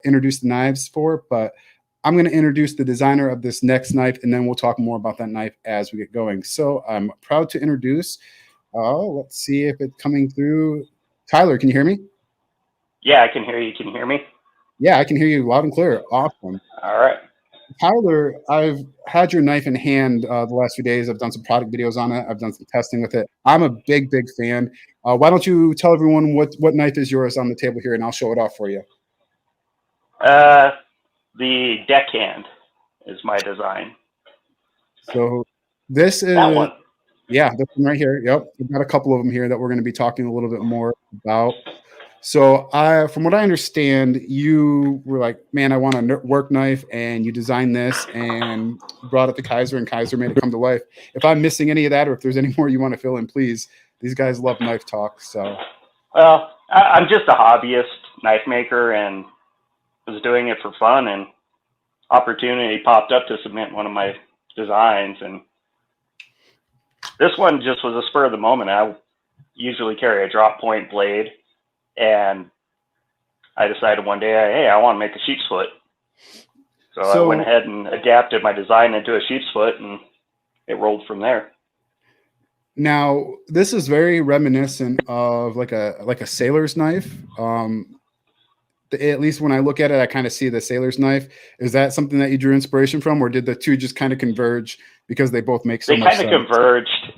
introduce the knives for, but I'm going to introduce the designer of this next knife, and then we'll talk more about that knife as we get going. So I'm proud to introduce, let's see if it's coming through. Tyler, can you hear me? Yeah, I can hear you. Can you hear me? Yeah, I can hear you loud and clear. Awesome. All right. Tyler, I've had your knife in hand the last few days. I've done some product videos on it. I've done some testing with it. I'm a big, big fan. Why don't you tell everyone what knife is yours on the table here, and I'll show it off for you. Uh, the Deckhand is my design. So this That is, one. yeah, this one right here. Yep, we've got a couple of them here that we're going to be talking a little bit more about. So, from what I understand, you were like, "Man, I want a work knife," and you designed this and brought it to Kizer, and Kizer made it come to life. If I'm missing any of that, or if there's any more you want to fill in, please. These guys love knife talk. So, Well, I'm just a hobbyist knife maker and was doing it for fun, and opportunity popped up to submit one of my designs, and this one just was a spur of the moment. I usually carry a drop point blade, and I decided one day, hey, I want to make a sheep's foot. So I went ahead and adapted my design into a sheep's foot, and it rolled from there. Now, this is very reminiscent of like a sailor's knife. At least when I look at it, I kind of see the sailor's knife. Is that something that you drew inspiration from, or did the two just kind of converge because they both make so much sense? They kind of converged.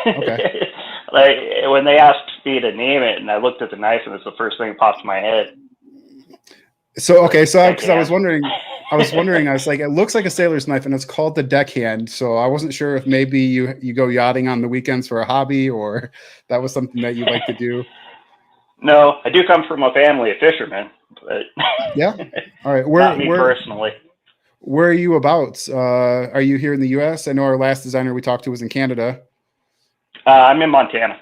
Okay. Like when they asked me to name it, and I looked at the knife, and it's the first thing that popped in my head. So because I was wondering, I was like, it looks like a sailor's knife, and it's called the Deckhand. So I wasn't sure if maybe you go yachting on the weekends for a hobby, or that was something that you like to do. No, I do come from a family of fishermen, but yeah. All right. Not me personally. Where are you about? Are you here in the U.S.? I know our last designer we talked to was in Canada. I'm in Montana.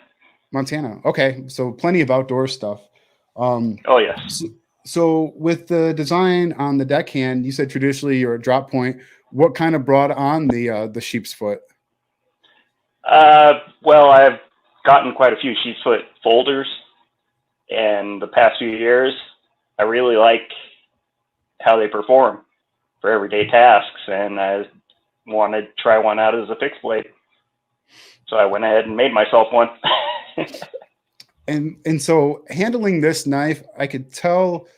Montana. Okay, so plenty of outdoor stuff. Oh yes. So with the design on the Deckhand, you said traditionally you're a drop point. What kind of brought on the sheep's foot? Well, I've gotten quite a few sheep's foot folders in the past few years. I really like how they perform for everyday tasks, and I wanted to try one out as a fixed blade. So I went ahead and made myself one. And so handling this knife, I could tell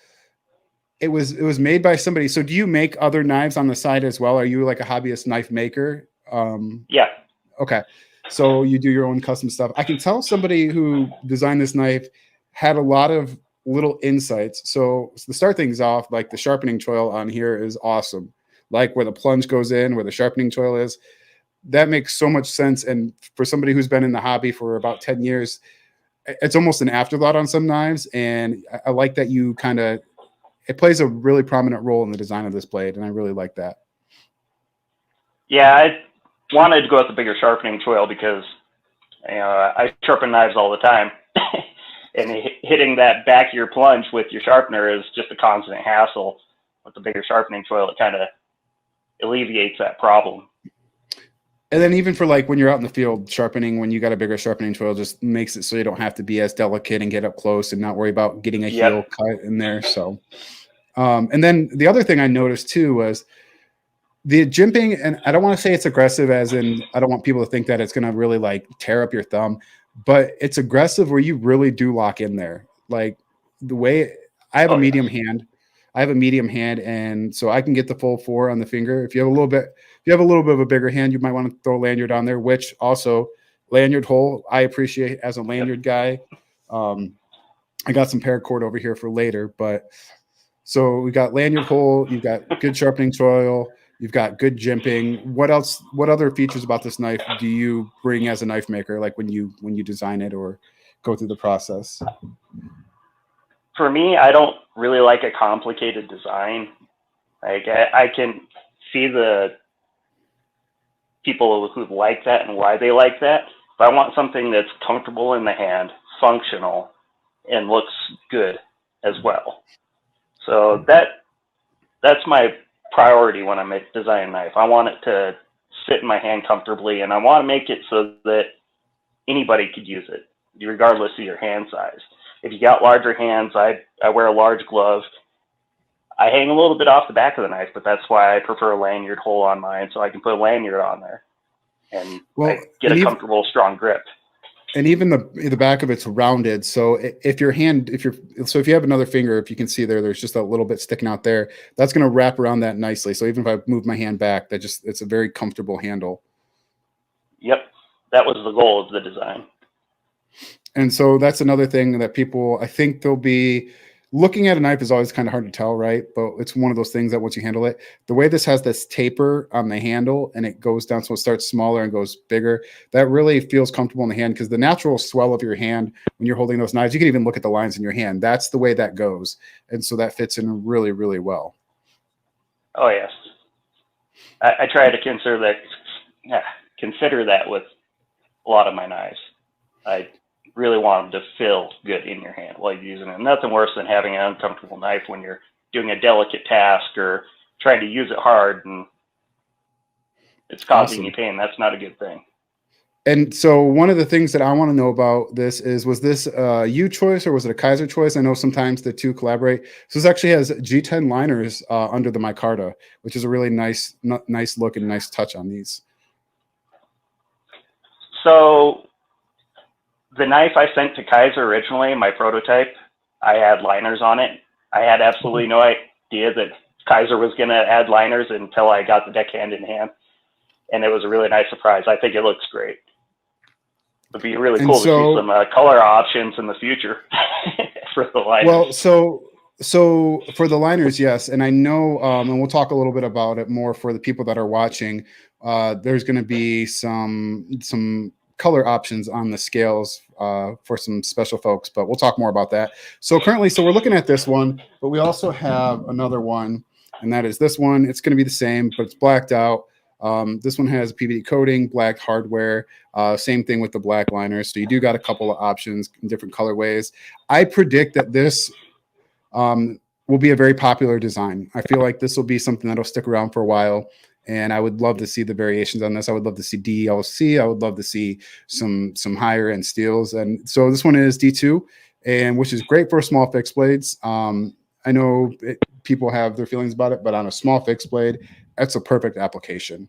it was made by somebody. So do you make other knives on the side as well? Are you like a hobbyist knife maker? Yeah. Okay. So you do your own custom stuff. I can tell somebody who designed this knife had a lot of little insights. So to start things off, like the sharpening choil on here is awesome. Like where the plunge goes in, where the sharpening choil is. That makes so much sense. And for somebody who's been in the hobby for about 10 years, it's almost an afterthought on some knives. And I like that you it plays a really prominent role in the design of this blade. And I really like that. Yeah, I wanted to go with the bigger sharpening choil because I sharpen knives all the time. And hitting that back of your plunge with your sharpener is just a constant hassle. With the bigger sharpening choil, it kind of alleviates that problem. And then even for like when you're out in the field sharpening, when you got a bigger sharpening choil, just makes it so you don't have to be as delicate and get up close and not worry about getting a heel cut in there. So, and then the other thing I noticed too was the jimping, and I don't want to say it's aggressive as in, I don't want people to think that it's going to really like tear up your thumb, but it's aggressive where you really do lock in there. Like the way I have a medium hand, and so I can get the full 4 on the finger. If you have a little bit of a bigger hand, you might want to throw a lanyard on there, which also lanyard hole, I appreciate as a lanyard guy. I got some paracord over here for later, but so we got lanyard hole, you've got good sharpening choil, you've got good jimping. What else? What other features about this knife do you bring as a knife maker, like when you design it or go through the process? For me, I don't really like a complicated design. Like I can see the people who like that and why they like that. But I want something that's comfortable in the hand, functional, and looks good as well. So that's my priority when I design a knife. I want it to sit in my hand comfortably, and I want to make it so that anybody could use it, regardless of your hand size. If you got larger hands, I wear a large glove. I hang a little bit off the back of the knife, but that's why I prefer a lanyard hole on mine, so I can put a lanyard on there and I get a comfortable, strong grip. And even the back of it's rounded. So if you have another finger, if you can see there's just a little bit sticking out there, that's going to wrap around that nicely. So even if I move my hand back, it's a very comfortable handle. Yep. That was the goal of the design. And so that's another thing that people, I think they'll be looking at a knife is always kind of hard to tell, right? But it's one of those things that once you handle it, the way this has this taper on the handle and it goes down, so it starts smaller and goes bigger, that really feels comfortable in the hand because the natural swell of your hand when you're holding those knives, you can even look at the lines in your hand. That's the way that goes. And so that fits in really, really well. Oh, yes. I try to consider that with a lot of my knives. I really want them to feel good in your hand while you're using it. Nothing worse than having an uncomfortable knife when you're doing a delicate task or trying to use it hard and it's causing you pain. That's not a good thing. And so one of the things that I want to know about this is, was this a you choice or was it a Kizer choice? I know sometimes the two collaborate. So this actually has G10 liners under the micarta, which is a really nice look and nice touch on these. So the knife I sent to Kizer originally, my prototype, I had liners on it. I had absolutely no idea that Kizer was going to add liners until I got the Deckhand in hand. And it was a really nice surprise. I think it looks great. It'd be really cool to see some color options in the future for the liners. Well, so for the liners, yes. And I know, and we'll talk a little bit about it more for the people that are watching. There's going to be some color options on the scales for some special folks, but we'll talk more about that. So currently, we're looking at this one, but we also have another one, and that is this one. It's going to be the same, but it's blacked out. This one has PVD coating, black hardware, same thing with the black liners. So you do got a couple of options in different colorways. I predict that this will be a very popular design. I feel like this will be something that'll stick around for a while. And I would love to see the variations on this. I would love to see DLC. I would love to see some higher end steels. And so this one is D2, and which is great for small fixed blades. I know people have their feelings about it, but on a small fixed blade, that's a perfect application.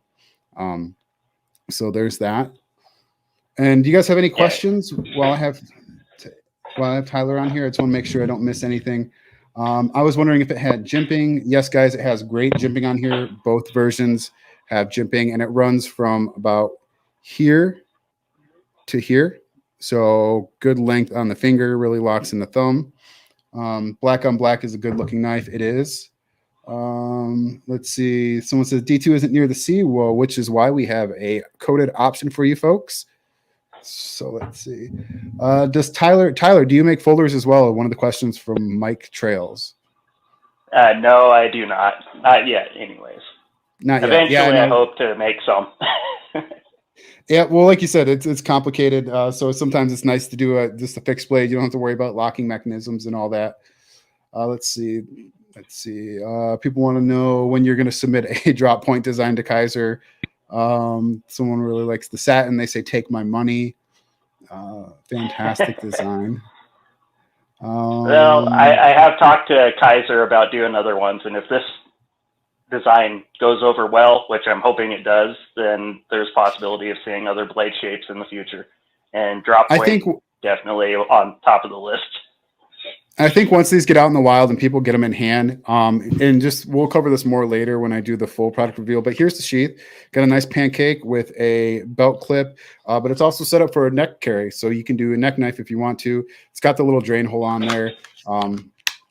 So there's that. And do you guys have any questions while I have Tyler on here? I just want to make sure I don't miss anything. I was wondering if it had jimping. Yes, guys, it has great jimping on here. Both versions have jimping, and it runs from about here to here. So good length on the finger, really locks in the thumb. Black on black is a good looking knife. It is. Let's see. Someone says D2 isn't near the sea. Well, which is why we have a coated option for you folks. So let's see. Does Tyler, do you make folders as well? One of the questions from Mike Trails. No, I do not. Not yet, anyways. Not yet. Eventually, I hope to make some. Yeah, well, like you said, it's complicated. So sometimes it's nice to do just a fixed blade. You don't have to worry about locking mechanisms and all that. Let's see. People want to know when you're going to submit a drop point design to Kizer. Someone really likes the satin. They say, take my money. Fantastic design. Well, I have talked to Kizer about doing other ones, and if this design goes over well, which I'm hoping it does, then there's possibility of seeing other blade shapes in the future. And drop point, I think, definitely on top of the list. I think once these get out in the wild and people get them in hand, and just we'll cover this more later when I do the full product reveal. But here's the sheath. Got a nice pancake with a belt clip, but it's also set up for a neck carry, so you can do a neck knife if you want to. It's got the little drain hole on there,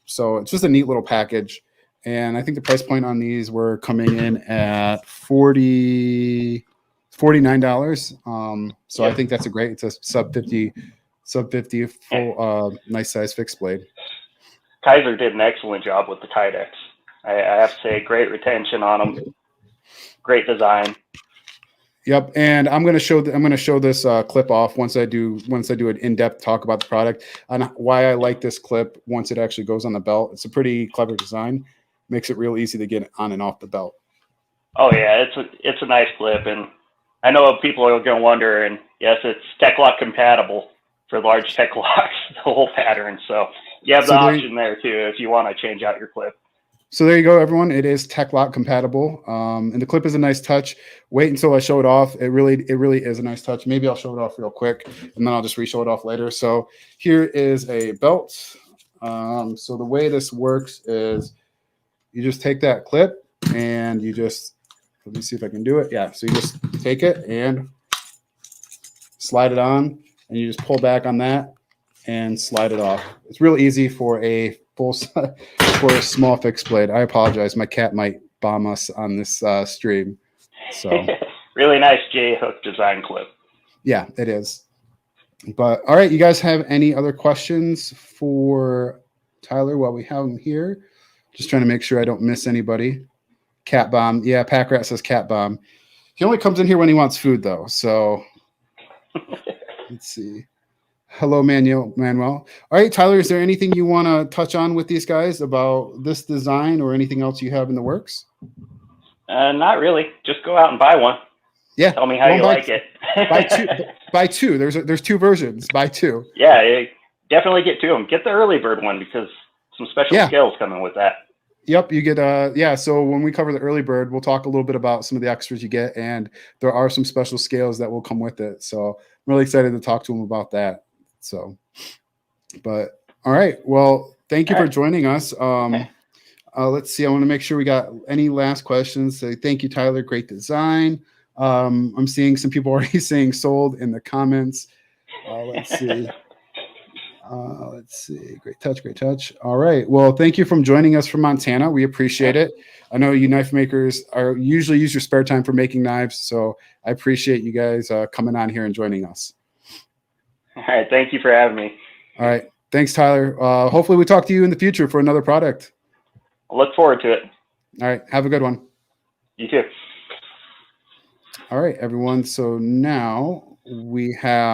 so it's just a neat little package. And I think the price point on these were coming in at $49. So I think that's it's a sub 50 full nice size fixed blade. Kizer did an excellent job with the Kydex. I have to say, great retention on them, great design. Yep, and I'm going to show this clip off once I do an in-depth talk about the product and why I like this clip once it actually goes on the belt. It's a pretty clever design. Makes it real easy to get on and off the belt. Oh yeah, it's a nice clip, and I know people are going to wonder. And yes, it's Tech-Lock compatible for large Tech-Locks, the whole pattern. So you have the option there too if you want to change out your clip. So there you go, everyone. It is TechLock compatible, and the clip is a nice touch. Wait until I show it off. It really is a nice touch. Maybe I'll show it off real quick, and then I'll just re-show it off later. So here is a belt. So the way this works is you just take that clip and you just, let me see if I can do it. Yeah, so you just take it and slide it on, and you just pull back on that and slide it off. It's real easy for a for a small fixed blade. I apologize. My cat might bomb us on this stream. So really nice J-hook design clip. Yeah, it is. But all right, you guys have any other questions for Tyler while we have him here? Just trying to make sure I don't miss anybody. Cat bomb. Yeah, Packrat says cat bomb. He only comes in here when he wants food, though. So let's see. Hello, Manuel. All right, Tyler, is there anything you want to touch on with these guys about this design or anything else you have in the works? Not really. Just go out and buy one. Yeah. Tell me how you like it. Buy two. There's two versions. Buy two. Yeah, definitely get two of them. Get the early bird one because some special skills coming with that. Yep, you get so when we cover the early bird, we'll talk a little bit about some of the extras you get, and there are some special scales that will come with it. So I'm really excited to talk to them about that. So, but all right. Well, thank you for joining us. Let's see. I want to make sure we got any last questions. So thank you, Tyler. Great design. I'm seeing some people already saying sold in the comments. Let's see. Great touch. All right. Well, thank you for joining us from Montana. We appreciate it. I know you knife makers usually use your spare time for making knives, so I appreciate you guys coming on here and joining us. All right. Thank you for having me. All right. Thanks, Tyler. Hopefully we talk to you in the future for another product. I look forward to it. All right. Have a good one. You too. All right, everyone. So now we have